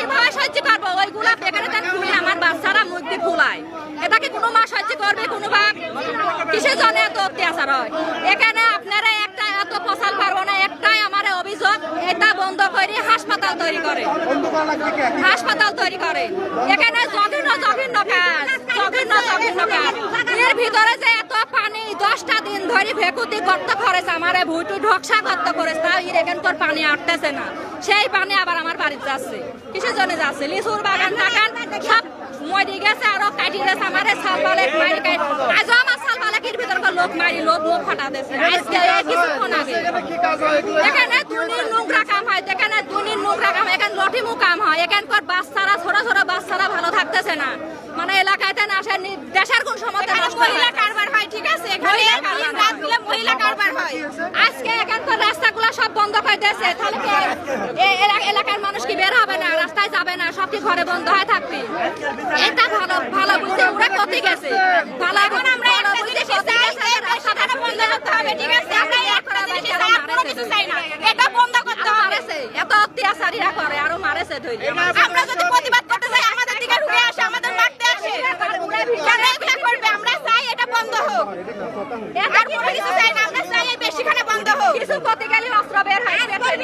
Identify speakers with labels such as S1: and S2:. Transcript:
S1: কিভাবে সহ্য করবো? ওইগুলা এখানে তার খুলে আমার বাচ্চারা মুক্তি ফুলায়, এটাকে কোনো মা সহ্য করবে? কোনো বাপ? কিসের জন্য এত অত্যাচার হয় এখানে? আপনারা একটা এত ফসল পারবো না, একটাই আমার অভিযোগ, এটা বন্ধ করে হাসপাতাল তৈরি করে, হাসপাতাল তৈরি করে। এখানে জঘন্য জঘন্য কাজ, জঘন্য জঘন্য কাজ। এর ভিতরে যে এত পানি, 10টা দিন ধরে ভেকুতি গর্ত করেছে, আমার ভুটু ঢকসা গর্ত করেছে, তাও এখানকার পানি আটতেছে না। সেই পানি আবার আমার বাড়িতে যাচ্ছে। কিসের জন্য যাচ্ছে? লিচুর বাগান টাগান সব মরে গেছে, আরো কাটি গেছে। আমার সাল বালেক মারি খাই, আজও আমার সাল বালেকের ভিতরে লোক মারি, লোক মুখ ফাটাতেছে। আজকে কিছুক্ষণ আগে এখানে দুনির নোংরা কাম হয়, এখানে দুনির নোংরা কাম, এখানে লঠিমু কাম হয়। এখানকার বাচ্চারা, ছোট ছোট বাচ্চারা ভালো থাকতেছে না। মানে এলাকাতে না আসে, দেশের কোন সময় মহিলা কারবার হয়, ঠিক আছে? মহিলা কারবার হয়। আজকে এখানকার রাস্তাগুলো সব বন্ধ করে দিয়েছে, তাহলে এলাকার মানুষ কি বের হবে না, রাস্তায় যাবে না, সব কি ঘরে বন্ধ হয়ে থাকবে? এটা ভালো ভালো বুঝতে ওরা কতে গেছে, ভালো এখন আমরা রাস্তাটা বন্ধ করতে হবে, ঠিক আছে? আমরা একটা জিনিস চাই, আর কোনো কিছু চাই না, এটা বন্ধ করতে হবে। এত অত্যাচারীরা করে, আরো মারেছে ধরে। আমরা